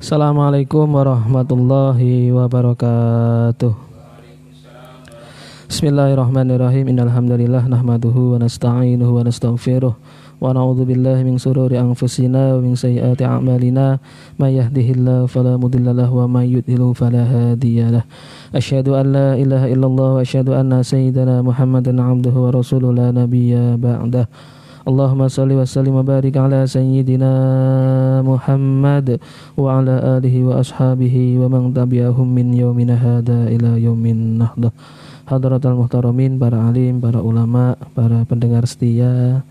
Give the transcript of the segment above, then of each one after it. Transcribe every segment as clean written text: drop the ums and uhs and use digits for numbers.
Assalamualaikum warahmatullahi wabarakatuh. Bismillahirrahmanirrahim. Innal hamdalillah nahmaduhu wa nasta'inuhu wa nastaghfiruh wa na'udzu billahi min shururi anfusina wa min sayyiati a'malina. May yahdihillahu fala mudilla lahu wa may yudlil fala hadiyalah. Asyhadu an la ilaha illallah wa asyhadu anna sayyidana Muhammadan 'abduhu wa rasuluhu la nabiyya ba'dah. Allahumma salli wa sallim wa barik ala sayyidina Muhammad wa ala alihi wa ashabihi wa man tabi'ahum min yaumina hada ila yaumin nahdah. Hadratal muhtaramin, para alim, para ulama, para pendengar setia,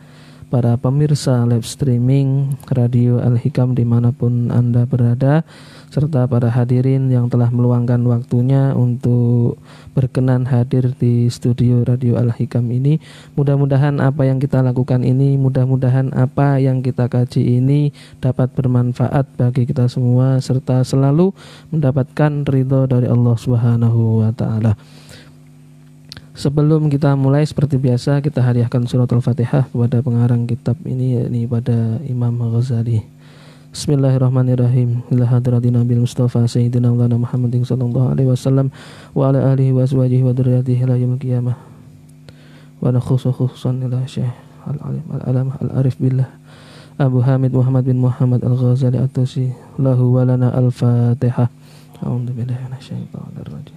para pemirsa live streaming Radio Al-Hikam dimanapun Anda berada, serta para hadirin yang telah meluangkan waktunya untuk berkenan hadir di studio Radio Al-Hikam ini. Mudah-mudahan apa yang kita lakukan ini, mudah-mudahan apa yang kita kaji ini dapat bermanfaat bagi kita semua, serta selalu mendapatkan ridho dari Allah Subhanahu wa ta'ala. Sebelum kita mulai, seperti biasa kita hadiahkan surat Al-Fatihah kepada pengarang kitab ini, yakni pada Imam Ghazali. Bismillahirrahmanirrahim. Ila hadratin Nabil Mustafa Sayyidina Maulana Muhammadin sallallahu alaihi wasallam wa ala alihi wa azwajihi wa dzurriyyatihi ila yaumil qiyamah. Wa nakhusu khususan ila Syekh Al-Alim Al-Alamah Al-Arif Billah Abu Hamid Muhammad bin Muhammad Al-Ghazali At-Tusi. Lahu wa lana Al-Fatihah. A'udzu billahi minasyaitonir rajim.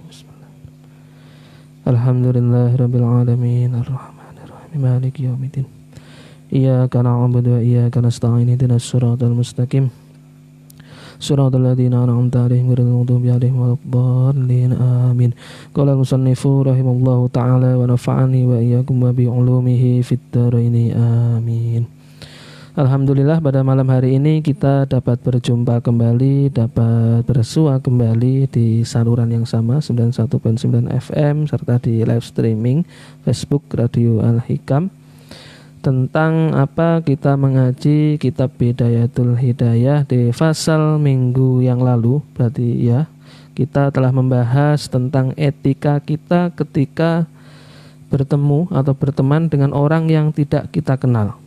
Alhamdulillahirabbil alamin arrahmanir rahim maliki yaumiddin. Iyyaka na'budu wa iyyaka nasta'in ihdinas siratal mustaqim. Siratal ladzina an'amta 'alaihim ghairil maghdubi 'alaihim waladdallin. Amin. Qala al-musannifu rahimallahu ta'ala wa nafa'ani wa iyyakum wa bi 'ulumihi fid dharaini. Amin. Alhamdulillah, pada malam hari ini kita dapat berjumpa kembali, dapat bersua kembali di saluran yang sama 91.9 FM serta di live streaming Facebook Radio Al-Hikam. Tentang apa kita mengaji kitab Bidayatul Hidayah di fasal minggu yang lalu. Berarti ya, kita telah membahas tentang etika kita ketika bertemu atau berteman dengan orang yang tidak kita kenal.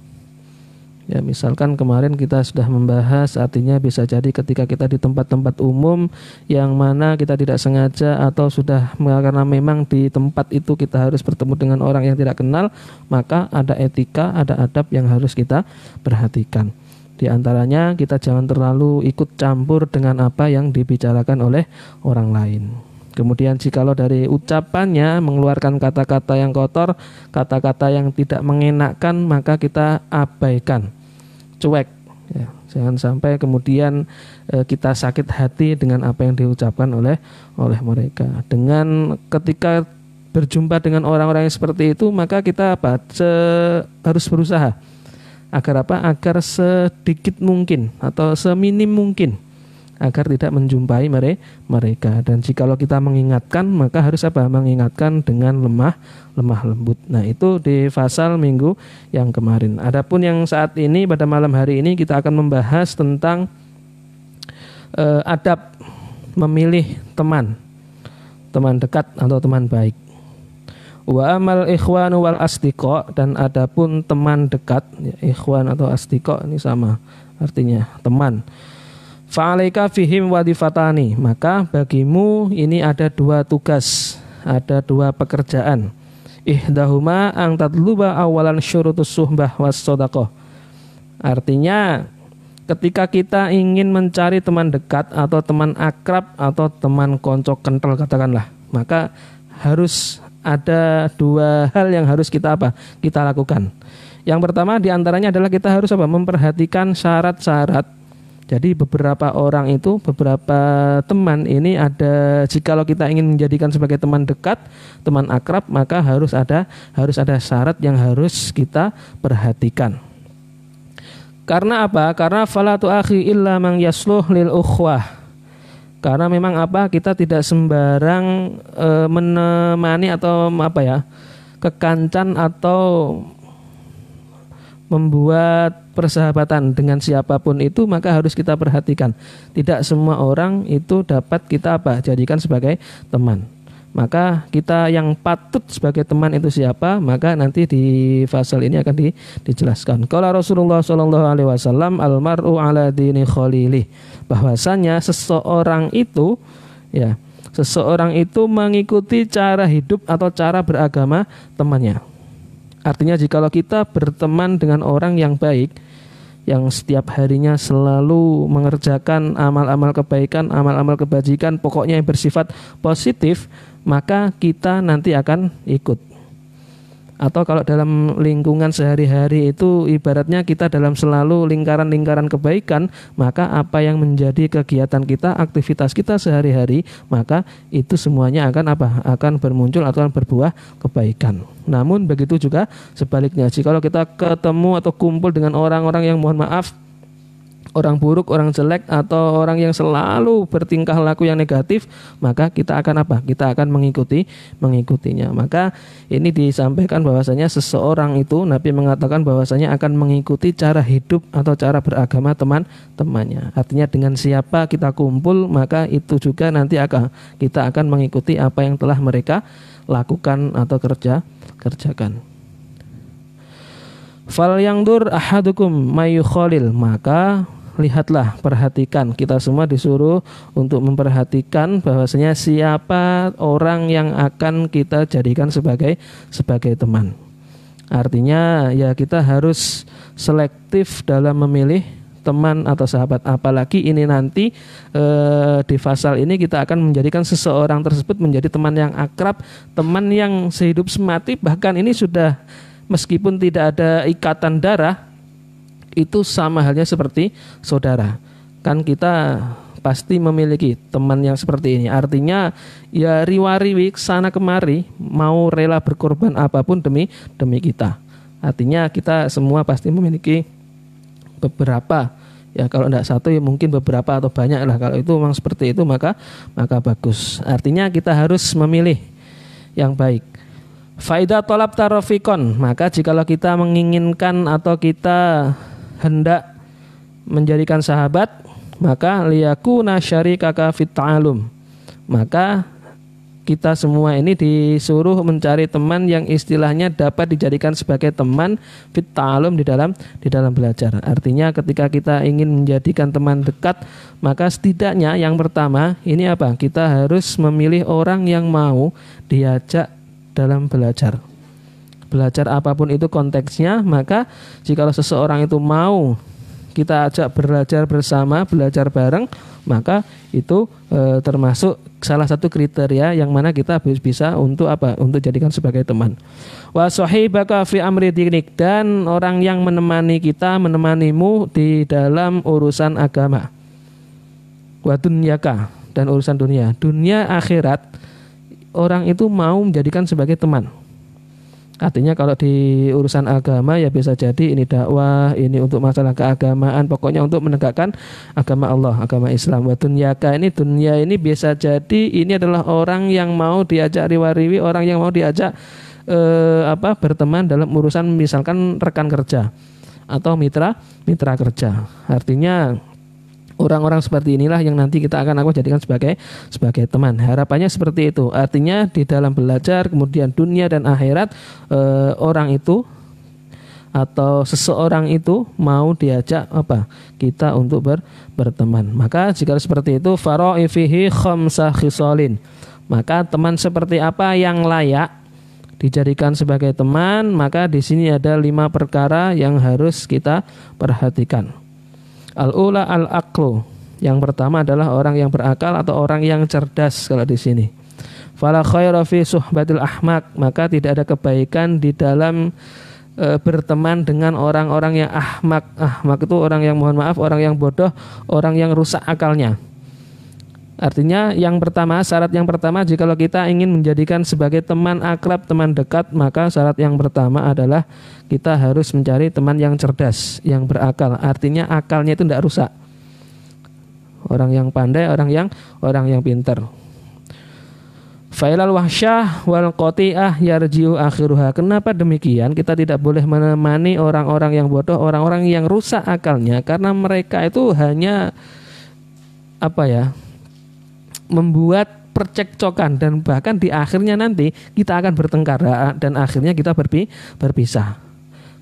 Ya, misalkan kemarin kita sudah membahas, artinya bisa jadi ketika kita di tempat-tempat umum yang mana kita tidak sengaja atau sudah, karena memang di tempat itu kita harus bertemu dengan orang yang tidak kenal, maka ada etika, ada adab yang harus kita perhatikan. Di antaranya kita jangan terlalu ikut campur dengan apa yang dibicarakan oleh orang lain. Kemudian jikalau dari ucapannya mengeluarkan kata-kata yang kotor, kata-kata yang tidak mengenakan, maka kita abaikan, cuek ya. Jangan sampai kemudian kita sakit hati dengan apa yang diucapkan oleh mereka. Dengan ketika berjumpa dengan orang-orang yang seperti itu, maka kita harus berusaha agar agar sedikit mungkin atau seminim mungkin agar tidak menjumpai mereka. Dan jikalau kita mengingatkan, maka harus mengingatkan dengan lemah lembut. Nah, itu di fasal minggu yang kemarin. Adapun yang saat ini, pada malam hari ini kita akan membahas tentang adab memilih teman dekat atau teman baik. Wa amal ikhwanu wal asdiqa, dan adapun teman dekat, ya, ikhwan atau asdiqa ini sama artinya teman. Fa'alaika fihim wadifatani, maka bagimu ini ada dua tugas, ada dua pekerjaan. Ihdahuma ang tatluba awalan syurutus suhbah was sodaqoh. Artinya ketika kita ingin mencari teman dekat atau teman akrab atau teman konco kental katakanlah, maka harus ada dua hal yang harus kita lakukan. Yang pertama diantaranya adalah kita harus memperhatikan syarat-syarat. Jadi beberapa orang itu, beberapa teman ini ada, jikalau kita ingin menjadikan sebagai teman dekat, teman akrab, maka harus ada syarat yang harus kita perhatikan. Karena apa? Karena fala tu'akhi illa man yasluh lil ukhwah. Karena memang kita tidak sembarang menemani atau kekancan atau membuat persahabatan dengan siapapun itu, maka harus kita perhatikan. Tidak semua orang itu dapat kita jadikan sebagai teman. Maka kita yang patut sebagai teman itu siapa? Maka nanti di fasal ini akan dijelaskan. Qala Rasulullah sallallahu alaihi wasallam, al-mar'u ala dini khalilih. Bahwasanya seseorang itu mengikuti cara hidup atau cara beragama temannya. Artinya jikalau kita berteman dengan orang yang baik, yang setiap harinya selalu mengerjakan amal-amal kebaikan, amal-amal kebajikan, pokoknya yang bersifat positif, maka kita nanti akan ikut. Atau kalau dalam lingkungan sehari-hari itu ibaratnya kita dalam selalu lingkaran-lingkaran kebaikan, maka apa yang menjadi kegiatan kita, aktivitas kita sehari-hari, maka itu semuanya akan bermuncul atau akan berbuah kebaikan. Namun begitu juga sebaliknya, jika kita ketemu atau kumpul dengan orang-orang yang mohon maaf orang buruk, orang jelek, atau orang yang selalu bertingkah laku yang negatif, maka kita akan Kita akan mengikutinya. Maka ini disampaikan bahwasanya seseorang itu, Nabi mengatakan bahwasanya akan mengikuti cara hidup atau cara beragama teman-temannya. Artinya dengan siapa kita kumpul, maka itu juga nanti kita akan mengikuti apa yang telah mereka lakukan atau kerjakan. Fal yangdur ahadukum mayukhalil, maka lihatlah, perhatikan, kita semua disuruh untuk memperhatikan bahwasanya siapa orang yang akan kita jadikan sebagai teman. Artinya ya kita harus selektif dalam memilih teman atau sahabat. Apalagi ini nanti di fasal ini kita akan menjadikan seseorang tersebut menjadi teman yang akrab, teman yang sehidup semati, bahkan ini sudah meskipun tidak ada ikatan darah, itu sama halnya seperti saudara. Kan kita pasti memiliki teman yang seperti ini. Artinya ya riwa-riwi sana kemari, mau rela berkorban apapun demi kita. Artinya kita semua pasti memiliki beberapa, ya kalau tidak satu ya mungkin beberapa atau banyak lah. Kalau itu memang seperti itu maka bagus. Artinya kita harus memilih yang baik. Faidah tolab tarofikon, maka jikalau kita menginginkan atau kita hendak menjadikan sahabat, maka liyakuna syarikaka fit ta'alum, maka kita semua ini disuruh mencari teman yang istilahnya dapat dijadikan sebagai teman fit ta'alum di dalam belajar. Artinya ketika kita ingin menjadikan teman dekat, maka setidaknya yang pertama ini kita harus memilih orang yang mau diajak dalam belajar apapun itu konteksnya. Maka jika seseorang itu mau kita ajak belajar bersama, belajar bareng, maka itu termasuk salah satu kriteria yang mana kita bisa untuk jadikan sebagai teman. Wa sahibaka fi amri dinik, dan orang yang menemanimu di dalam urusan agama. Wa dunyaka, dan urusan dunia akhirat, orang itu mau menjadikan sebagai teman. Artinya kalau di urusan agama ya bisa jadi ini dakwah, ini untuk masalah keagamaan, pokoknya untuk menegakkan agama Allah, agama Islam. Wa dunyaka, ini dunia ini bisa jadi ini adalah orang yang mau diajak riwa-riwi, orang yang mau diajak berteman dalam urusan misalkan rekan kerja atau mitra kerja. Artinya orang-orang seperti inilah yang nanti kita akan jadikan sebagai teman. Harapannya seperti itu. Artinya di dalam belajar, kemudian dunia dan akhirat, orang itu atau seseorang itu mau diajak kita untuk berteman. Maka jika seperti itu, fara'i fihi khamsah khisalin, maka teman seperti apa yang layak dijadikan sebagai teman, maka di sini ada 5 perkara yang harus kita perhatikan. Al-ula al-aqlu, yang pertama adalah orang yang berakal atau orang yang cerdas. Kalau di sini fala khaira fi suhbatil ahmak, maka tidak ada kebaikan di dalam berteman dengan orang-orang yang ahmak. Ahmak itu orang yang mohon maaf, orang yang bodoh, orang yang rusak akalnya. Artinya syarat yang pertama jika kita ingin menjadikan sebagai teman akrab, teman dekat, maka syarat yang pertama adalah kita harus mencari teman yang cerdas, yang berakal. Artinya akalnya itu tidak rusak. Orang yang pandai, orang yang pintar. Failal wahsyah wal qati'ah yarji'u akhiruha. Kenapa demikian? Kita tidak boleh menemani orang-orang yang bodoh, orang-orang yang rusak akalnya, karena mereka itu hanya membuat percekcokan, dan bahkan di akhirnya nanti kita akan bertengkar dan akhirnya kita berpisah.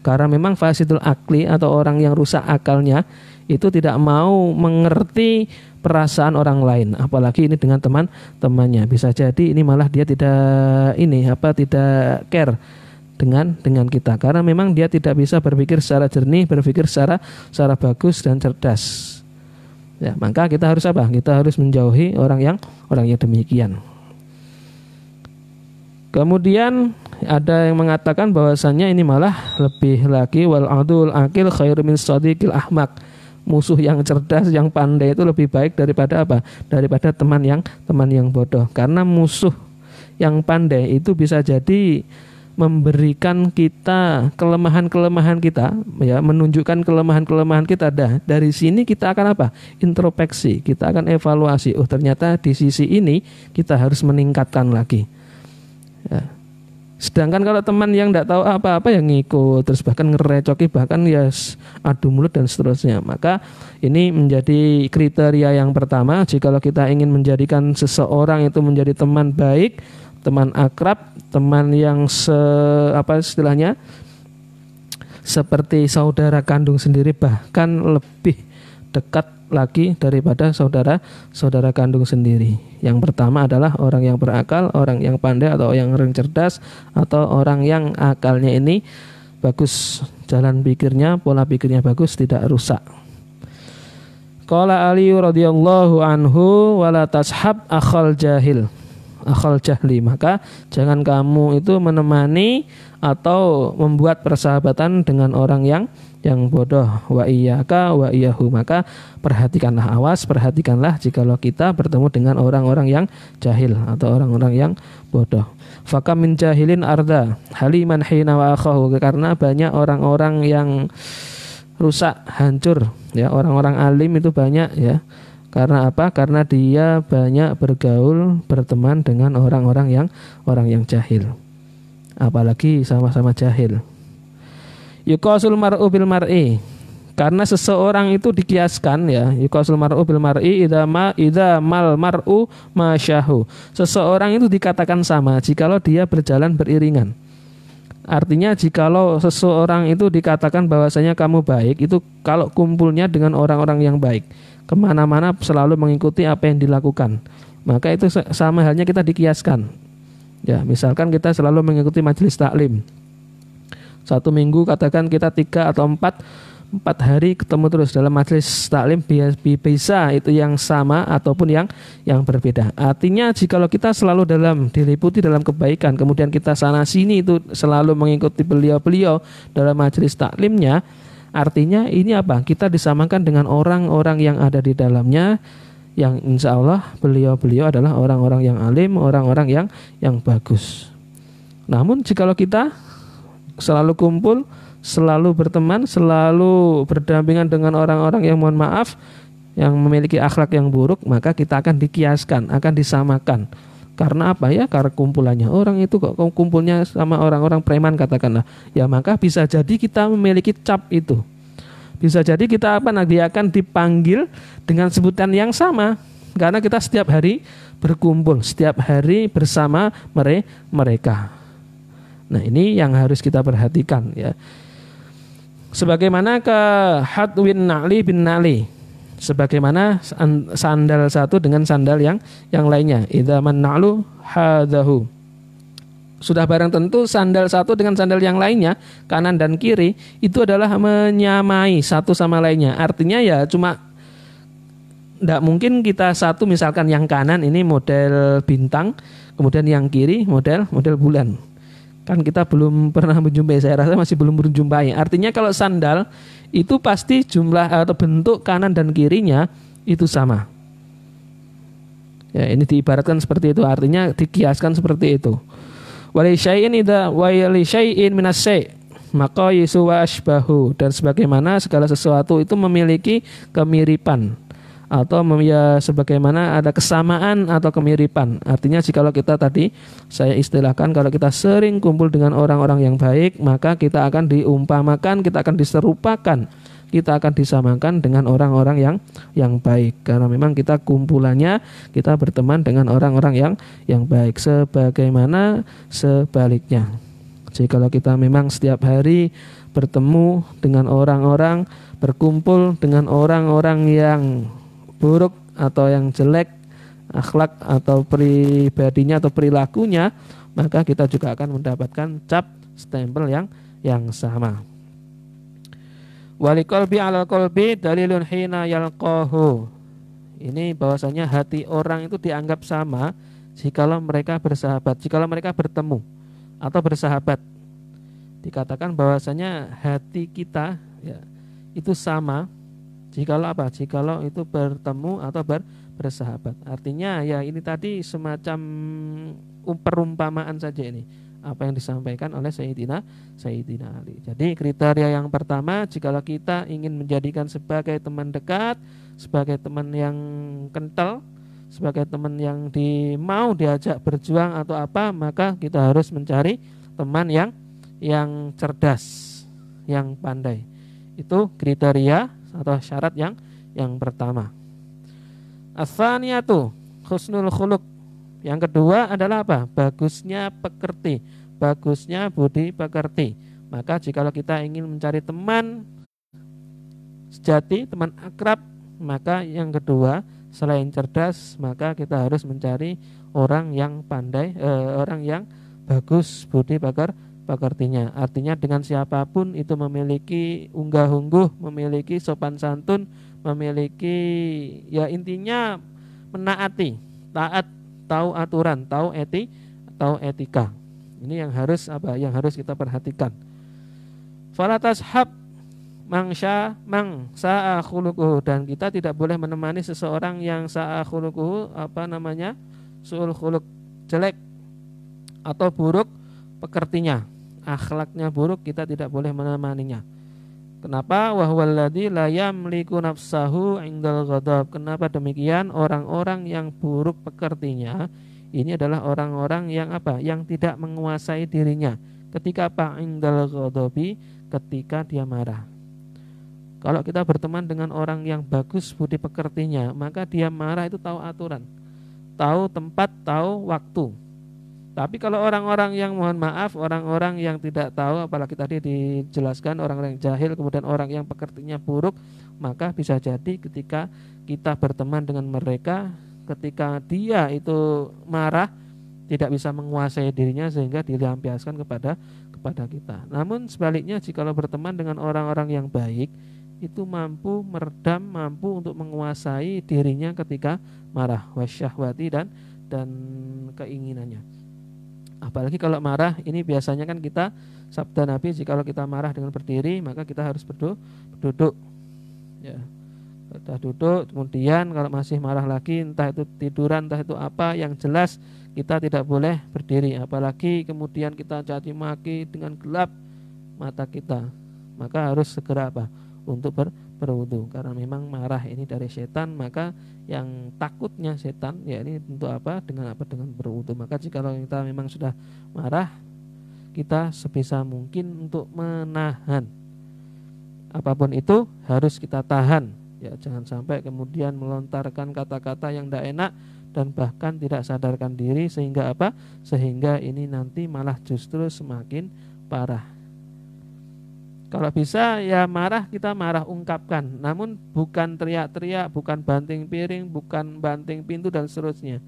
Karena memang fasidul akli atau orang yang rusak akalnya itu tidak mau mengerti perasaan orang lain, apalagi ini dengan teman-temannya. Bisa jadi ini malah dia tidak care dengan kita, karena memang dia tidak bisa berpikir secara jernih, berpikir secara bagus dan cerdas. Ya, maka kita harus apa? Kita harus menjauhi orang yang demikian. Kemudian ada yang mengatakan bahwasannya ini malah lebih lagi wal adul akil khairu min sadiqil ahmak. Musuh yang cerdas, yang pandai itu lebih baik daripada apa? Daripada teman yang bodoh. Karena musuh yang pandai itu bisa jadi memberikan kita kelemahan-kelemahan kita, ya, menunjukkan kelemahan-kelemahan kita. Dari sini kita akan apa? Introspeksi, kita akan evaluasi. Oh, ternyata di sisi ini kita harus meningkatkan lagi. Ya. Sedangkan kalau teman yang tidak tahu apa-apa yang ngikut, terus bahkan ngerecoki, bahkan ya adu mulut dan seterusnya, maka ini menjadi kriteria yang pertama. Jikalau kita ingin menjadikan seseorang itu menjadi teman baik, teman akrab, teman yang seperti saudara kandung sendiri, bahkan lebih dekat lagi daripada saudara kandung sendiri. Yang pertama adalah orang yang berakal, orang yang pandai, atau orang yang cerdas, atau orang yang akalnya ini bagus, jalan pikirnya, pola pikirnya bagus, tidak rusak. Qala Ali radhiyallahu anhu wala tashab akhal jahli, maka jangan kamu itu menemani atau membuat persahabatan dengan orang yang bodoh. Wa iyyaka wa iyyahu, maka perhatikanlah jikalau kita bertemu dengan orang-orang yang jahil atau orang-orang yang bodoh. Faka min jahilin arda haliman hina wa akhahu, karena banyak orang-orang yang rusak, hancur, ya, orang-orang alim itu banyak, ya. Karena apa? Karena dia banyak bergaul, berteman dengan orang yang jahil. Apalagi sama-sama jahil. Yuqasul mar'u bil mar'i, karena seseorang itu dikiaskan, ya, yuqasul mar'u bil mar'i idza mal mar'u masyahu. Seseorang itu dikatakan sama jikalau dia berjalan beriringan. Artinya jikalau seseorang itu dikatakan bahwasanya kamu baik, itu kalau kumpulnya dengan orang-orang yang baik, kemana-mana selalu mengikuti apa yang dilakukan, maka itu sama halnya kita dikiaskan. Ya, misalkan kita selalu mengikuti majelis taklim. Satu minggu katakan kita 3 atau 4 hari ketemu terus dalam majelis taklim, bisa itu yang sama ataupun yang berbeda. Artinya jikalau kita selalu diliputi dalam kebaikan, kemudian kita sana sini itu selalu mengikuti beliau-beliau dalam majelis taklimnya, artinya ini apa? Kita disamakan dengan orang-orang yang ada di dalamnya, yang insya Allah beliau-beliau adalah orang-orang yang alim, orang-orang yang bagus. Namun jikalau kita selalu kumpul, selalu berteman, selalu berdampingan dengan orang-orang yang mohon maaf, yang memiliki akhlak yang buruk, maka kita akan dikiaskan, akan disamakan. Karena apa, ya? Karena kumpulannya orang itu kok kumpulnya sama orang-orang preman katakanlah, ya, maka bisa jadi kita memiliki cap itu. Bisa jadi kita nanti akan dipanggil dengan sebutan yang sama, karena kita setiap hari berkumpul, setiap hari bersama mereka. Nah, ini yang harus kita perhatikan, ya. Sebagaimana ke hadwin na'li bin na'li, sebagaimana sandal satu dengan sandal yang lainnya. Idza man na'lu hadahu. Sudah barang tentu sandal satu dengan sandal yang lainnya, kanan dan kiri, itu adalah menyamai satu sama lainnya. Artinya ya cuma tidak mungkin kita satu, misalkan yang kanan ini model bintang, kemudian yang kiri model bulan. Kan kita belum pernah menjumpai, saya rasa masih belum menjumpai. Artinya kalau sandal itu pasti jumlah atau bentuk kanan dan kirinya itu sama. Ya, ini diibaratkan seperti itu, artinya dikiaskan seperti itu. Wali syai'in minas syai', maka yisu wa asbahu, dan sebagaimana segala sesuatu itu memiliki kemiripan atau ya sebagaimana ada kesamaan atau kemiripan. Artinya jikalau kita tadi saya istilahkan, kalau kita sering kumpul dengan orang-orang yang baik, maka kita akan diumpamakan, kita akan diserupakan kita akan disamakan dengan orang-orang yang baik, karena memang kita kumpulannya, kita berteman dengan orang-orang yang baik. Sebagaimana sebaliknya, jikalau kita memang setiap hari bertemu dengan orang-orang, berkumpul dengan orang-orang yang buruk atau yang jelek akhlak atau pribadinya atau perilakunya, maka kita juga akan mendapatkan cap stempel yang sama. Wali qalbi alal qalbi dalilun hina yalqahu. Ini bahwasanya hati orang itu dianggap sama jikalau mereka bersahabat, jikalau mereka bertemu atau bersahabat. Dikatakan bahwasanya hati kita ya, itu sama jikalau apa? Jikalau itu bertemu atau bersahabat. Artinya ya ini tadi semacam perumpamaan saja ini, apa yang disampaikan oleh Sayyidina Ali. Jadi kriteria yang pertama, jikalau kita ingin menjadikan sebagai teman dekat, sebagai teman yang kental, sebagai teman yang mau diajak berjuang atau apa, maka kita harus mencari teman yang cerdas, yang pandai. Itu kriteria atau syarat yang pertama. As-saniyatu husnul khuluq. Yang kedua adalah apa? Bagusnya pekerti, bagusnya budi pekerti. Maka jikalau kita ingin mencari teman sejati, teman akrab, maka yang kedua selain cerdas, maka kita harus mencari orang yang pandai, orang yang bagus budi pekertinya. Artinya dengan siapapun itu memiliki unggah-ungguh, memiliki sopan santun, memiliki ya intinya menaati, taat, tahu aturan, tahu etika. Ini yang harus apa? Yang harus kita perhatikan. Fala tashab mangsa khuluquhu, dan kita tidak boleh menemani seseorang yang sa'a khuluquhu, su'ul khuluq, jelek atau buruk pekertinya, akhlaknya buruk, kita tidak boleh menemaninya. Kenapa? Wa huwallazi la yamliku nafsahu indal ghadab. Kenapa demikian? Orang-orang yang buruk pekertinya ini adalah orang-orang yang apa? Yang tidak menguasai dirinya. Ketika apa? Indal ghadabi, ketika dia marah. Kalau kita berteman dengan orang yang bagus budi pekertinya, maka dia marah itu tahu aturan, tahu tempat, tahu waktu. Tapi kalau orang-orang yang mohon maaf, orang-orang yang tidak tahu, apalagi tadi dijelaskan orang-orang yang jahil, kemudian orang yang pekertinya buruk, maka bisa jadi ketika kita berteman dengan mereka, ketika dia itu marah, tidak bisa menguasai dirinya sehingga dilampiaskan kepada kita. Namun sebaliknya, jika berteman dengan orang-orang yang baik, itu mampu meredam, mampu untuk menguasai dirinya ketika marah, wasyahwati dan keinginannya. Apalagi kalau marah, ini biasanya kan kita, sabda Nabi, jika kita marah dengan berdiri, maka kita harus berduduk. Ya, kita duduk. Kemudian kalau masih marah lagi, entah itu tiduran, entah itu apa, yang jelas kita tidak boleh berdiri. Apalagi kemudian kita caci maki dengan gelap mata kita, maka harus segera apa? Untuk berwudu, karena memang marah ini dari setan, maka yang takutnya setan ya ini untuk apa? Dengan berwudu. Maka jika kita memang sudah marah, kita sebisa mungkin untuk menahan apapun itu harus kita tahan ya, jangan sampai kemudian melontarkan kata-kata yang tidak enak dan bahkan tidak sadarkan diri, sehingga apa? Sehingga ini nanti malah justru semakin parah. Kalau bisa ya marah, kita marah ungkapkan, namun bukan teriak-teriak, bukan banting piring, bukan banting pintu dan seterusnya.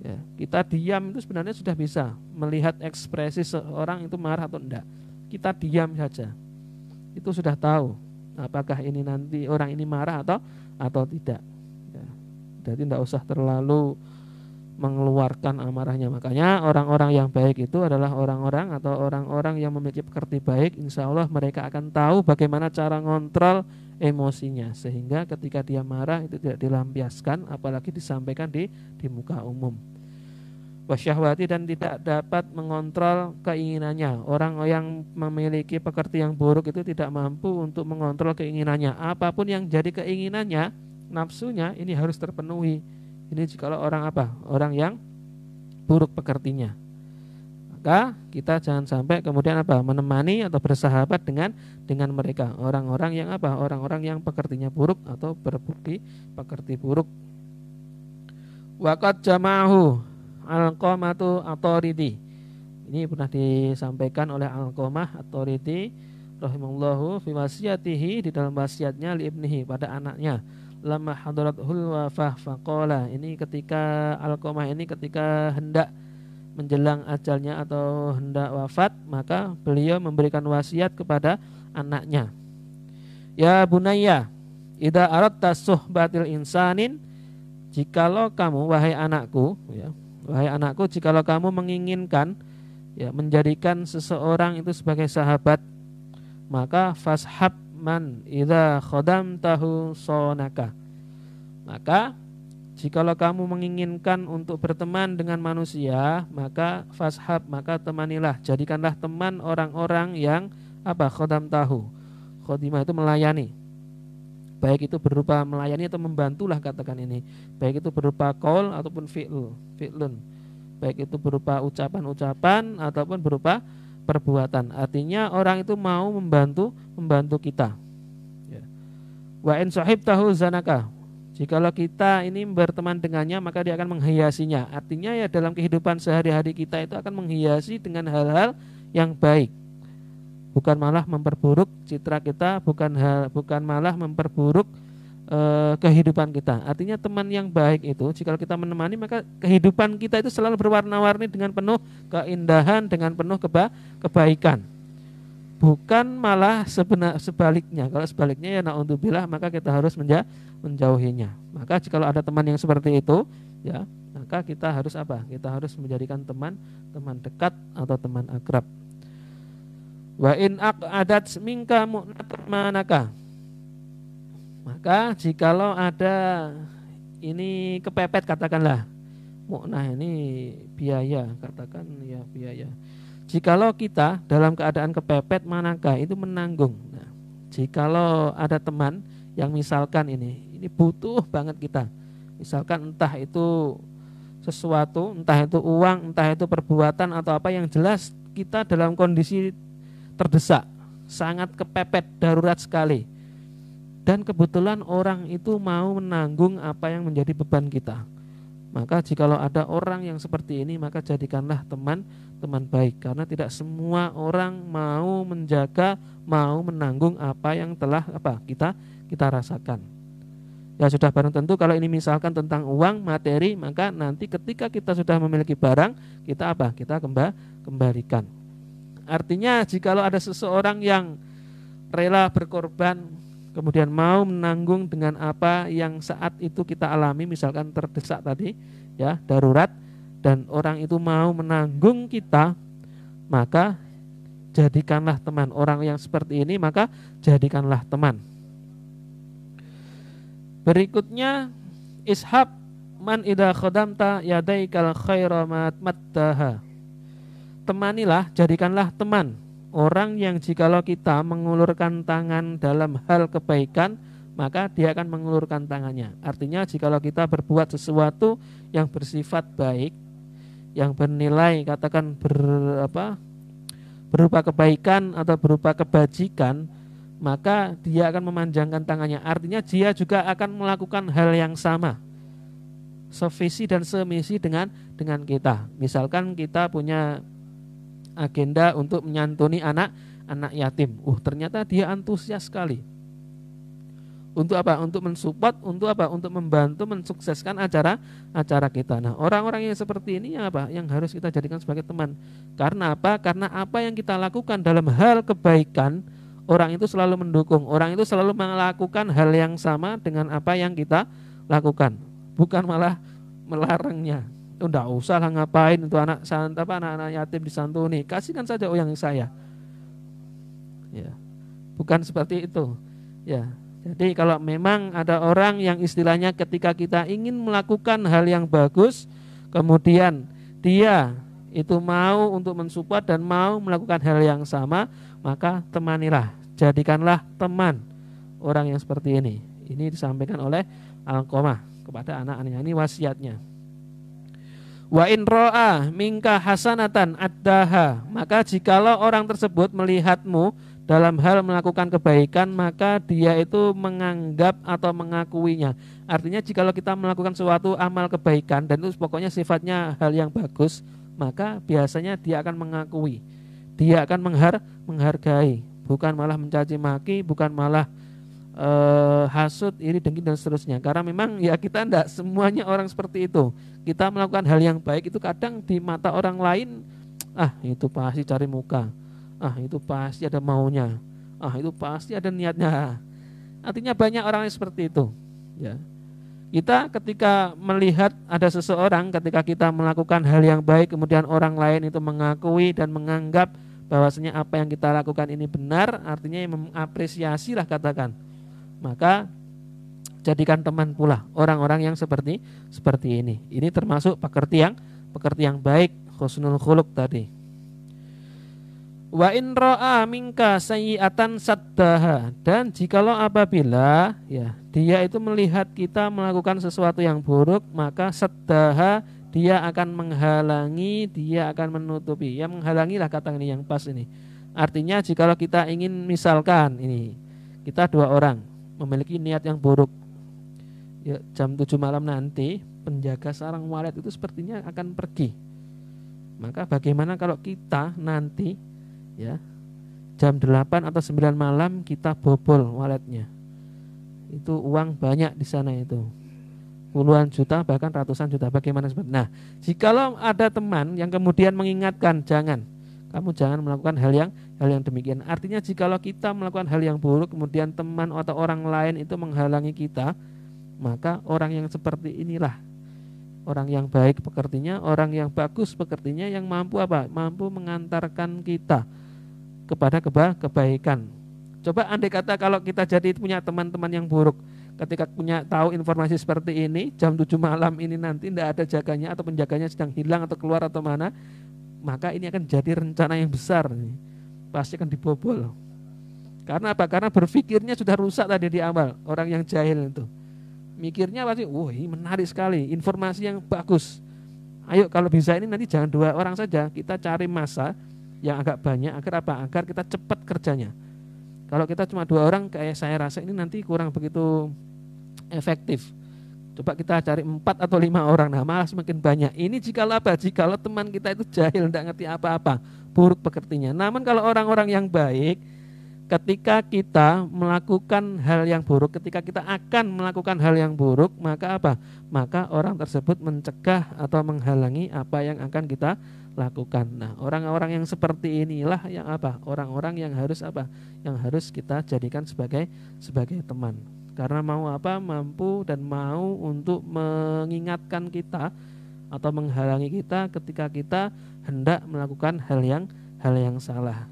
Ya, kita diam itu sebenarnya sudah bisa melihat ekspresi seorang itu marah atau enggak. Kita diam saja, itu sudah tahu apakah ini nanti orang ini marah atau tidak. Ya, jadi tidak usah terlalu mengeluarkan amarahnya. Makanya orang-orang yang baik itu adalah orang-orang atau orang-orang yang memiliki pekerti baik. Insya Allah mereka akan tahu bagaimana cara ngontrol emosinya, sehingga ketika dia marah itu tidak dilampiaskan, apalagi disampaikan di muka umum. Wasyahwati, dan tidak dapat mengontrol keinginannya. Orang yang memiliki pekerti yang buruk itu tidak mampu untuk mengontrol keinginannya. Apapun yang jadi keinginannya, nafsunya ini harus terpenuhi. Ini kalau orang apa? Orang yang buruk pekertinya. Maka kita jangan sampai kemudian menemani atau bersahabat dengan mereka, orang-orang yang orang-orang yang pekertinya buruk atau berbudi pekerti buruk. Waqad jama'ahu Alqamatu At-Taridi. Ini pernah disampaikan oleh Alqamah At-Taridi rahimahullahu fi wasiyatihi, di dalam wasiatnya li ibnihi, pada anaknya. Lama hadaratul wafah faqala, ini ketika Alqamah ini ketika hendak menjelang ajalnya atau hendak wafat, maka beliau memberikan wasiat kepada anaknya. Ya bunayya, idza aradta suhbatil insanin, jikalau kamu wahai anakku, jikalau kamu menginginkan menjadikan seseorang itu sebagai sahabat, maka fashab man idza khadamtahu sonaka. Maka jikalau kamu menginginkan untuk berteman dengan manusia, maka fashab, maka temanilah, jadikanlah teman orang-orang yang khadamtahu. Khadimah itu melayani, baik itu berupa melayani atau membantulah, katakan ini, baik itu berupa qaul ataupun fi'lun, baik itu berupa ucapan-ucapan ataupun berupa perbuatan. Artinya orang itu mau membantu kita. Wa in sahibtahu zanaka, jikalau kita ini berteman dengannya, maka dia akan menghiasinya. Artinya dalam kehidupan sehari-hari kita itu akan menghiasi dengan hal-hal yang baik, bukan malah memperburuk citra kita, bukan malah memperburuk kehidupan kita. Artinya teman yang baik itu, jika kita menemani, maka kehidupan kita itu selalu berwarna-warni dengan penuh keindahan, dengan penuh kebaikan. Bukan malah sebaliknya. Kalau sebaliknya na'udzubillah, maka kita harus menjauhinya. Maka jika ada teman yang seperti itu, maka kita harus Kita harus menjadikan teman dekat atau teman akrab. Wa in aqadat minka mu'natun manaka, maka jikalau ada ini kepepet, katakanlah mu'nah ini biaya, katakan biaya. Jikalau kita dalam keadaan kepepet, manakah itu menanggung. Nah, jikalau ada teman yang misalkan ini butuh banget kita, misalkan entah itu sesuatu, entah itu uang, entah itu perbuatan atau apa, yang jelas kita dalam kondisi terdesak, sangat kepepet, darurat sekali. Dan kebetulan orang itu mau menanggung apa yang menjadi beban kita. Maka jikalau ada orang yang seperti ini, maka jadikanlah teman baik. Karena tidak semua orang mau menjaga, mau menanggung apa yang telah kita rasakan. Ya sudah barang tentu kalau ini misalkan tentang uang, materi, maka nanti ketika kita sudah memiliki barang, kita kita kembalikan. Artinya jikalau ada seseorang yang rela berkorban, kemudian mau menanggung dengan apa yang saat itu kita alami, misalkan terdesak tadi, darurat, dan orang itu mau menanggung kita, maka jadikanlah teman. Orang yang seperti ini, maka jadikanlah teman. Berikutnya, ishab man idza khadamta yadaikal khaira mattaha. Temanilah, jadikanlah teman orang yang jikalau kita mengulurkan tangan dalam hal kebaikan, maka dia akan mengulurkan tangannya. Artinya jikalau kita berbuat sesuatu yang bersifat baik, yang bernilai, katakan berupa kebaikan atau berupa kebajikan, maka dia akan memanjangkan tangannya. Artinya dia juga akan melakukan hal yang sama, sevisi dan semisi dengan kita. Misalkan kita punya agenda untuk menyantuni anak yatim. Ternyata dia antusias sekali. Untuk Untuk mensupport, untuk membantu mensukseskan acara kita. Nah, orang-orang yang seperti ini yang harus kita jadikan sebagai teman. Karena Karena apa yang kita lakukan dalam hal kebaikan, orang itu selalu mendukung. Orang itu selalu melakukan hal yang sama dengan apa yang kita lakukan, bukan malah melarangnya. Enggak usah lah, ngapain itu anak yatim disantuni, kasihkan saja yang saya. Bukan seperti itu. Jadi kalau memang ada orang yang istilahnya ketika kita ingin melakukan hal yang bagus, kemudian dia itu mau untuk mensupport dan mau melakukan hal yang sama, maka temanilah, jadikanlah teman orang yang seperti ini. Ini disampaikan oleh Alqamah kepada anak-anaknya, ini wasiatnya. Wa in ro'a minka hasanatan addaha, maka jikalau orang tersebut melihatmu dalam hal melakukan kebaikan, maka dia itu menganggap atau mengakuinya. Artinya jikalau kita melakukan suatu amal kebaikan dan itu pokoknya sifatnya hal yang bagus, maka biasanya dia akan mengakui, dia akan menghargai, bukan malah mencaci maki, bukan malah hasut, iri, dengki dan seterusnya. Karena memang ya kita tidak semuanya orang seperti itu. Kita melakukan hal yang baik itu kadang di mata orang lain, itu pasti cari muka, itu pasti ada maunya, itu pasti ada niatnya. Artinya banyak orang yang seperti itu. Ya. Kita ketika melihat ada seseorang, ketika kita melakukan hal yang baik, kemudian orang lain itu mengakui dan menganggap bahwasanya apa yang kita lakukan ini benar, artinya mengapresiasi lah katakan. Maka jadikan teman pula orang-orang yang seperti ini. Ini termasuk pekerti yang baik, husnul khuluq tadi. Wa in ra'a minka sayyi'atan saddaha, dan jikalau apabila ya dia itu melihat kita melakukan sesuatu yang buruk, maka saddaha, dia akan menghalangi, dia akan menutupi. Ya menghalangilah kata ini yang pas ini. Artinya jikalau kita ingin misalkan ini kita dua orang memiliki niat yang buruk, ya, jam 7 malam nanti penjaga sarang walet itu sepertinya akan pergi. Maka bagaimana kalau kita nanti ya jam 8 atau 9 malam kita bobol waletnya? Itu uang banyak di sana, itu puluhan juta bahkan ratusan juta. Bagaimana seperti? Nah, jikalau ada teman yang kemudian mengingatkan, kamu jangan melakukan hal yang demikian. Artinya jikalau kita melakukan hal yang buruk, kemudian teman atau orang lain itu menghalangi kita, maka orang yang seperti inilah orang yang baik pekertinya, orang yang bagus pekertinya, yang mampu mampu mengantarkan kita kepada kebaikan. Coba andai kata kalau kita jadi punya teman-teman yang buruk, ketika punya tahu informasi seperti ini, jam 7 malam ini nanti tidak ada jaganya atau penjaganya sedang hilang atau keluar atau mana, maka ini akan jadi rencana yang besar, pasti akan dibobol. Karena apa? Karena berpikirnya sudah rusak tadi di awal. Orang yang jahil itu mikirnya pasti, ini menarik sekali, informasi yang bagus. Ayo kalau bisa ini nanti jangan 2 orang saja, kita cari masa yang agak banyak agar apa? Agar kita cepat kerjanya. Kalau kita cuma 2 orang, kayak saya rasa ini nanti kurang begitu efektif. Coba kita cari 4 atau 5 orang, nah malah semakin banyak. Ini jikalau apa? Jikalau teman kita itu jahil, tidak ngerti apa-apa, buruk pekertinya. Namun kalau orang-orang yang baik, ketika kita melakukan hal yang buruk, ketika kita akan melakukan hal yang buruk, maka apa? Maka orang tersebut mencegah atau menghalangi apa yang akan kita lakukan. Nah, orang-orang yang seperti inilah yang apa? Orang-orang yang harus apa? Yang harus kita jadikan sebagai teman. Karena mampu dan mau untuk mengingatkan kita atau menghalangi kita ketika kita hendak melakukan hal yang salah.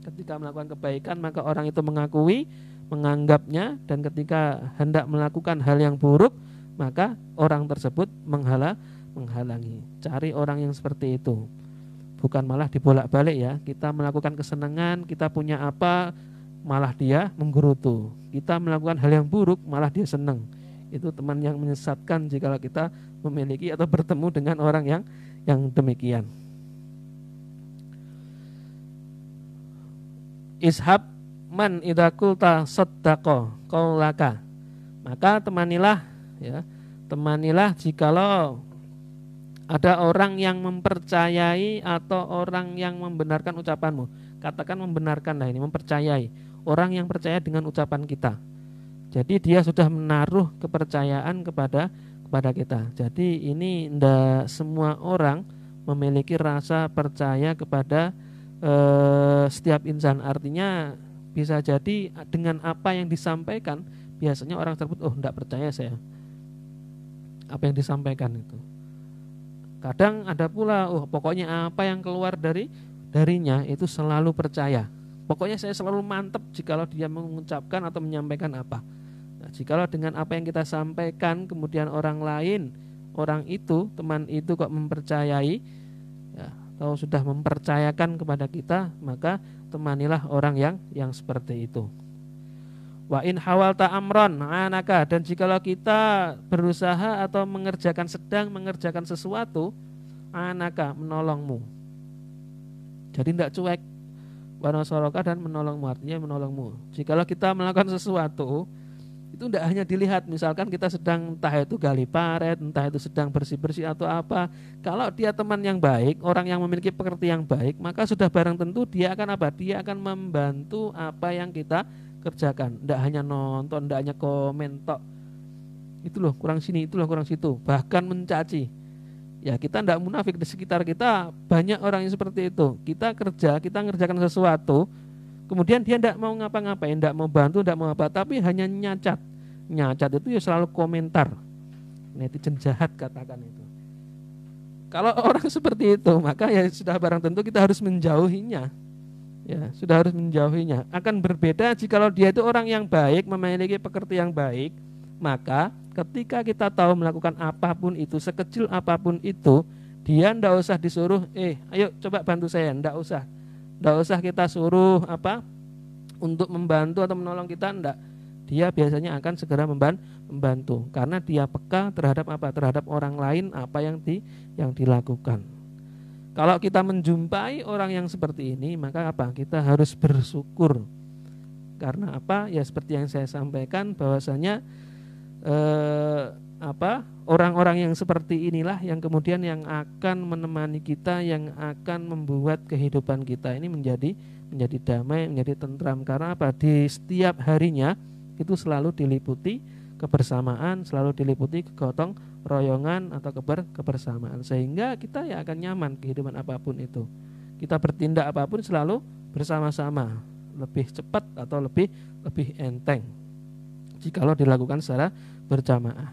Ketika melakukan kebaikan maka orang itu mengakui, menganggapnya, dan ketika hendak melakukan hal yang buruk maka orang tersebut menghalangi. Cari orang yang seperti itu. Bukan malah dibolak-balik ya. Kita melakukan kesenangan, kita punya apa, malah dia menggerutu. Kita melakukan hal yang buruk, malah dia senang. Itu teman yang menyesatkan jika kita memiliki atau bertemu dengan orang yang demikian. Ishab man idza qulta saddaqa qaulaka. Maka temanilah jikalau ada orang yang mempercayai atau orang yang membenarkan ucapanmu. Katakan membenarkanlah ini, mempercayai. Orang yang percaya dengan ucapan kita. Jadi dia sudah menaruh kepercayaan kepada kita. Jadi ini tidak semua orang memiliki rasa percaya kepada setiap insan. Artinya bisa jadi dengan apa yang disampaikan, biasanya orang tersebut tidak percaya saya apa yang disampaikan itu. Kadang ada pula pokoknya apa yang keluar darinya itu selalu percaya. Pokoknya saya selalu mantap jikalau dia mengucapkan atau menyampaikan apa. Nah, jikalau dengan apa yang kita sampaikan kemudian orang itu, teman itu kok mempercayai ya, atau sudah mempercayakan kepada kita, maka temanilah orang yang seperti itu. Wa in hawalta amron anaka, dan jikalau kita berusaha atau sedang mengerjakan sesuatu, anaka, menolongmu. Jadi tidak cuek, wa nasaraka, dan menolongmu, artinya menolongmu. Jikalau kita melakukan sesuatu, itu tidak hanya dilihat, misalkan kita sedang entah itu gali paret, entah itu sedang bersih-bersih atau apa. Kalau dia teman yang baik, orang yang memiliki pekerti yang baik, maka sudah barang tentu dia akan apa? Dia akan membantu apa yang kita kerjakan. Tidak hanya nonton, tidak hanya komen tok. Itu loh kurang sini, itulah kurang situ, bahkan mencaci. Ya kita tidak munafik, di sekitar kita banyak orang yang seperti itu. Kita kerja, kita ngerjakan sesuatu, kemudian dia tidak mau ngapa-ngapain, tidak mau bantu, tidak mau apa, tapi hanya nyacat. Nyacat itu ya selalu komentar. Netizen jahat katakan itu. Kalau orang seperti itu, maka ya sudah barang tentu kita harus menjauhinya. Ya, sudah harus menjauhinya. Akan berbeda jikalau dia itu orang yang baik, memiliki pekerti yang baik, maka ketika kita tahu melakukan apapun itu, sekecil apapun itu, dia tidak usah disuruh, ayo coba bantu saya, tidak usah. Tidak usah kita suruh apa untuk membantu atau menolong kita, enggak. Dia biasanya akan segera membantu karena dia peka terhadap apa? Terhadap orang lain, apa yang dilakukan. Kalau kita menjumpai orang yang seperti ini, maka apa? Kita harus bersyukur. Karena apa? Ya seperti yang saya sampaikan bahwasanya orang-orang yang seperti inilah yang kemudian yang akan menemani kita, yang akan membuat kehidupan kita ini menjadi damai, menjadi tentram. Karena apa? Di setiap harinya itu selalu diliputi kebersamaan, selalu diliputi kegotong royongan atau kebersamaan, sehingga kita ya akan nyaman kehidupan apapun itu. Kita bertindak apapun selalu bersama-sama, lebih cepat atau lebih enteng jikalau dilakukan secara berjamaah.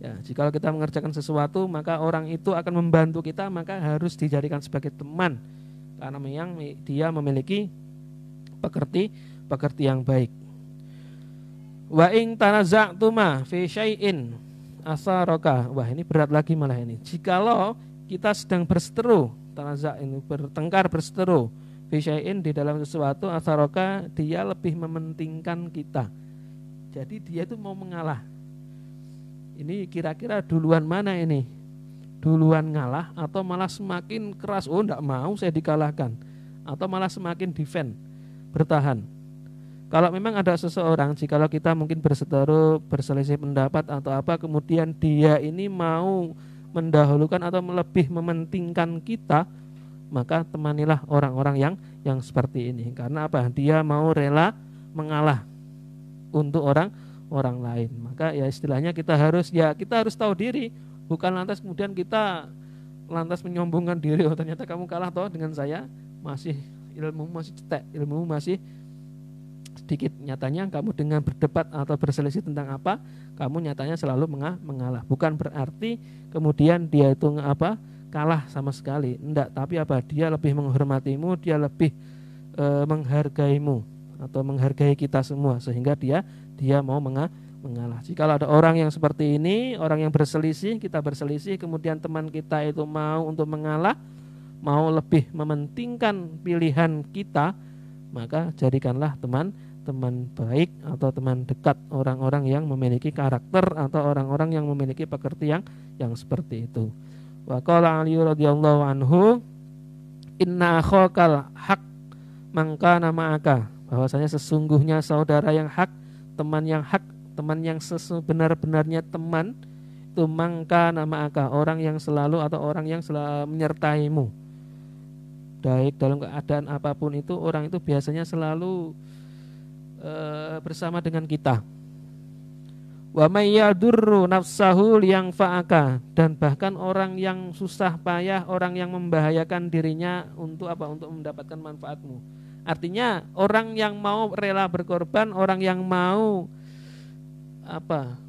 Ya, jikalau kita mengerjakan sesuatu, maka orang itu akan membantu kita, maka harus dijadikan sebagai teman, karena memang dia memiliki pekerti yang baik. Wa in tanaza'tuma fi syai'in asaraka. Wah, ini berat lagi malah ini. Jikalau kita sedang berseteru, tanaza' ini bertengkar, berseteru, fi syai'in, di dalam sesuatu, asaraka, dia lebih mementingkan kita. Jadi dia itu mau mengalah. Ini kira-kira duluan mana ini? Duluan ngalah atau malah semakin keras, oh enggak mau saya dikalahkan, atau malah semakin defend, bertahan. Kalau memang ada seseorang, jikalau kita mungkin berseteru, berselisih pendapat atau apa, kemudian dia ini mau mendahulukan atau lebih mementingkan kita, maka temanilah orang-orang yang seperti ini. Karena apa? Dia mau rela mengalah untuk orang lain. Maka ya istilahnya kita harus tahu diri, bukan lantas kemudian kita lantas menyombongkan diri, oh ternyata kamu kalah toh dengan saya, masih ilmumu masih cetek, ilmumu masih sedikit. Nyatanya kamu dengan berdebat atau berselisih tentang apa, kamu nyatanya selalu mengalah. Bukan berarti kemudian dia itu kalah sama sekali, enggak, tapi apa? Dia lebih menghormatimu, dia lebih menghargaimu atau menghargai kita semua, sehingga dia mau mengalah. Jika ada orang yang seperti ini, orang yang berselisih, kita berselisih, kemudian teman kita itu mau untuk mengalah, mau lebih mementingkan pilihan kita, maka jadikanlah teman baik atau teman dekat, orang-orang yang memiliki karakter atau orang-orang yang memiliki pekerti yang seperti itu. Wa qala Ali radhiyallahu anhu, inna akhakal haq man kana ma'aka, bahwasanya sesungguhnya saudara yang hak, teman yang hak, teman yang sebenar-benarnya teman itu man kana ma'aka, orang yang selalu atau orang yang selalu menyertaimu. Baik dalam keadaan apapun itu, orang itu biasanya selalu bersama dengan kita. Wa may yadurru nafsahu liyanfa'aka, dan bahkan orang yang susah payah, orang yang membahayakan dirinya untuk apa? Untuk mendapatkan manfaatmu. Artinya orang yang mau rela berkorban, orang yang mau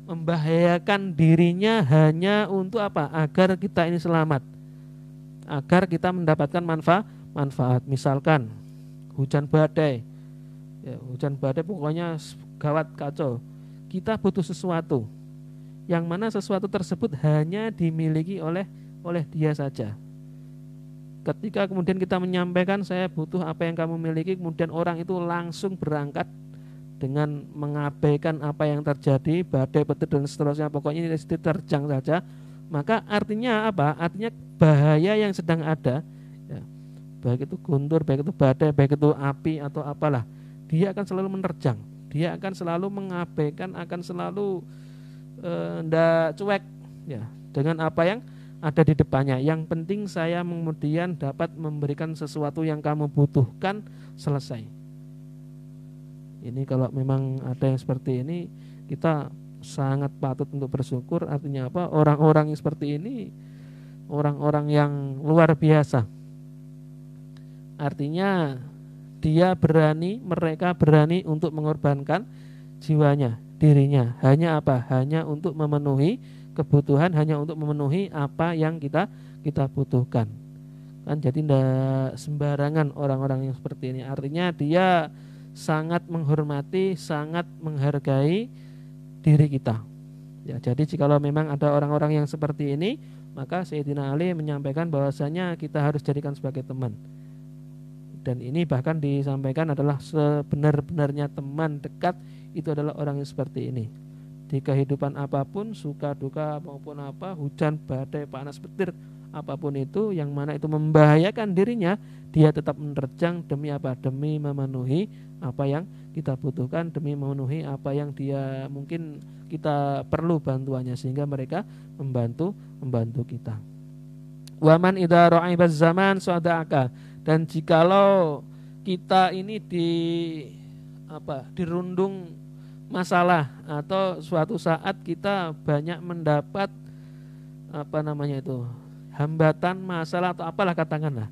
membahayakan dirinya hanya untuk apa? Agar kita ini selamat, agar kita mendapatkan manfaat. Misalkan hujan badai, ya, hujan badai pokoknya gawat, kacau. Kita butuh sesuatu, yang mana sesuatu tersebut hanya dimiliki oleh dia saja. Ketika kemudian kita menyampaikan saya butuh apa yang kamu miliki, kemudian orang itu langsung berangkat dengan mengabaikan apa yang terjadi, badai, petir dan seterusnya, pokoknya ini diterjang saja, maka artinya apa? Artinya bahaya yang sedang ada, ya, baik itu guntur, baik itu badai, baik itu api atau apalah, dia akan selalu menerjang, dia akan selalu mengabaikan, akan selalu ndak cuek, ya, dengan apa yang ada di depannya. Yang penting saya kemudian dapat memberikan sesuatu yang kamu butuhkan, selesai. Ini kalau memang ada yang seperti ini, kita sangat patut untuk bersyukur. Artinya apa? Orang-orang yang seperti ini orang-orang yang luar biasa. Artinya mereka berani untuk mengorbankan jiwanya, dirinya. Hanya apa? Hanya untuk memenuhi kebutuhan, hanya untuk memenuhi apa yang kita butuhkan. Kan jadi tidak sembarangan orang-orang yang seperti ini. Artinya dia sangat menghormati, sangat menghargai diri kita. Ya, jadi jikalau memang ada orang-orang yang seperti ini, maka Sayyidina Ali menyampaikan bahwasanya kita harus jadikan sebagai teman. Dan ini bahkan disampaikan adalah sebenar-benarnya teman dekat itu adalah orang yang seperti ini. Di kehidupan apapun, suka duka maupun apa, hujan, badai, panas, petir, apapun itu yang mana itu membahayakan dirinya, dia tetap menerjang demi apa? Demi memenuhi apa yang kita butuhkan, demi memenuhi apa yang dia mungkin kita perlu bantuannya, sehingga mereka membantu kita. Waman idza ra'ibaz zaman sadaka, dan jikalau kita ini dirundung masalah atau suatu saat kita banyak mendapat hambatan, masalah atau apalah katakanlah,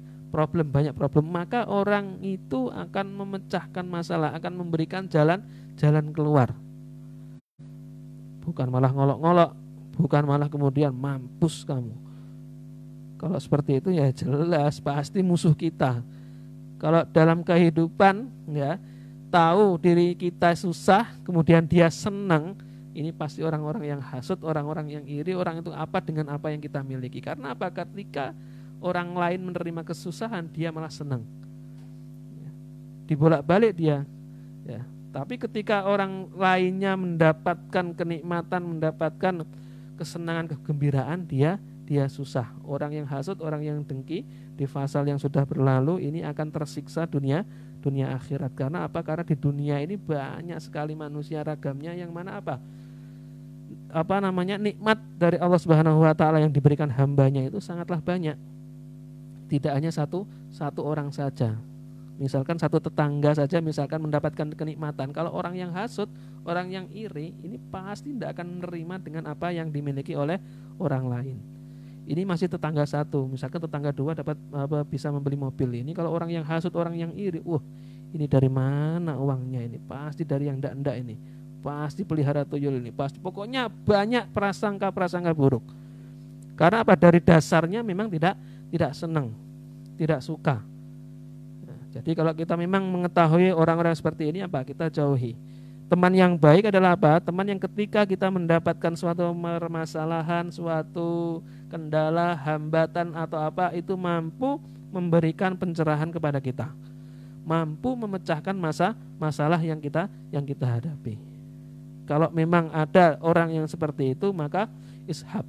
banyak problem, maka orang itu akan memecahkan masalah, akan memberikan jalan keluar. Bukan malah ngolok-ngolok, bukan malah kemudian mampus kamu. Kalau seperti itu ya jelas pasti musuh kita. Kalau dalam kehidupan ya tahu diri kita susah, kemudian dia senang, ini pasti orang-orang yang hasut, orang-orang yang iri, orang itu apa dengan apa yang kita miliki. Karena apa? Ketika orang lain menerima kesusahan, dia malah senang. Ya, dibolak-balik dia. Ya, tapi ketika orang lainnya mendapatkan kenikmatan, mendapatkan kesenangan, kegembiraan, dia susah. Orang yang hasut, orang yang dengki di fasal yang sudah berlalu ini akan tersiksa dunia akhirat. Karena apa? Karena di dunia ini banyak sekali manusia ragamnya, yang mana nikmat dari Allah Subhanahu wa taala yang diberikan hambanya itu sangatlah banyak. Tidak hanya satu orang saja. Misalkan satu tetangga saja misalkan mendapatkan kenikmatan. Kalau orang yang hasut, orang yang iri, ini pasti tidak akan menerima dengan apa yang dimiliki oleh orang lain. Ini masih tetangga satu, misalkan tetangga dua dapat bisa membeli mobil. Ini kalau orang yang hasut, orang yang iri, ini dari mana uangnya ini? Pasti dari yang ndak ini. Pasti pelihara tuyul ini. Pasti, pokoknya banyak prasangka buruk. Karena apa? Dari dasarnya memang tidak senang, tidak suka. Nah, jadi kalau kita memang mengetahui orang-orang seperti ini, apa? Kita jauhi. Teman yang baik adalah apa? Teman yang ketika kita mendapatkan suatu permasalahan, suatu kendala, hambatan atau apa, itu mampu memberikan pencerahan kepada kita, mampu memecahkan masalah yang kita hadapi. Kalau memang ada orang yang seperti itu, maka ishab,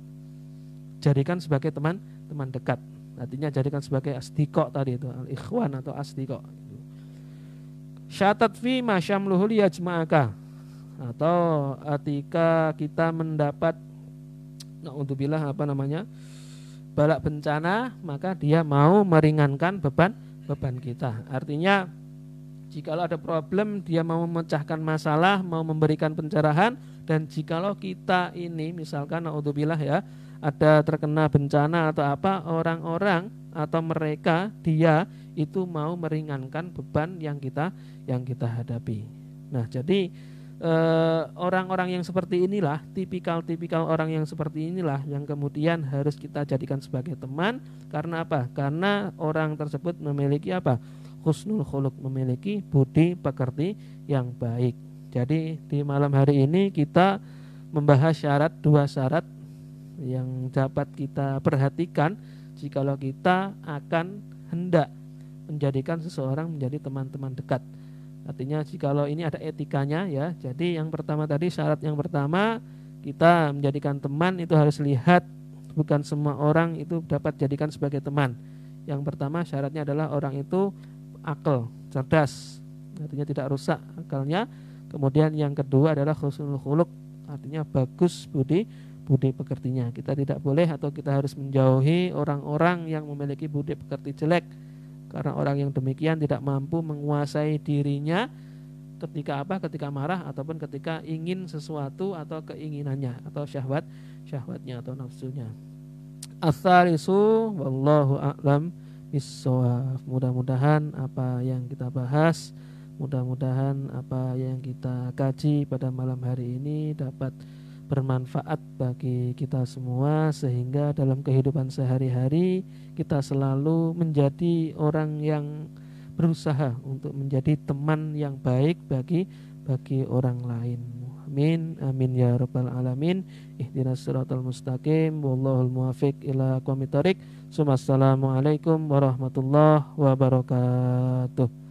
jadikan sebagai teman dekat. Artinya jadikan sebagai asdiqo tadi itu, al-ikhwan atau asdiqo. Syatat fi ma syamluhul yajma'aka, atau ketika kita mendapat naudzubillah balak bencana, maka dia mau meringankan beban kita. Artinya jikalau ada problem, dia mau memecahkan masalah, mau memberikan pencerahan. Dan jikalau kita ini misalkan naudzubillah ya, ada terkena bencana atau apa, orang-orang atau mereka, dia itu mau meringankan beban yang kita hadapi. Nah, jadi orang-orang yang seperti inilah, tipikal orang yang seperti inilah yang kemudian harus kita jadikan sebagai teman. Karena apa? Karena orang tersebut memiliki apa? Husnul khuluq, memiliki budi pekerti yang baik. Jadi di malam hari ini kita membahas dua syarat yang dapat kita perhatikan jikalau kita akan hendak menjadikan seseorang menjadi teman-teman dekat. Artinya jikalau ini ada etikanya ya. Jadi yang pertama tadi, syarat yang pertama, kita menjadikan teman itu harus lihat bukan semua orang itu dapat jadikan sebagai teman. Yang pertama syaratnya adalah orang itu akal, cerdas, artinya tidak rusak akalnya. Kemudian yang kedua adalah husnul khuluq, artinya bagus budi pekertinya. Kita tidak boleh atau kita harus menjauhi orang-orang yang memiliki budi pekerti jelek, karena orang yang demikian tidak mampu menguasai dirinya ketika apa? Ketika marah ataupun ketika ingin sesuatu atau keinginannya atau syahwatnya atau nafsunya. Ats-tsalisu wallahu a'lam bissawab. Mudah-mudahan apa yang kita bahas, mudah-mudahan apa yang kita kaji pada malam hari ini dapat bermanfaat bagi kita semua, sehingga dalam kehidupan sehari-hari kita selalu menjadi orang yang berusaha untuk menjadi teman yang baik bagi orang lain. Amin amin ya rabbal alamin. Ihdinas siratal mustaqim wallahul muwaffiq ila aqwamit thoriq. Assalamualaikum warahmatullahi wabarakatuh.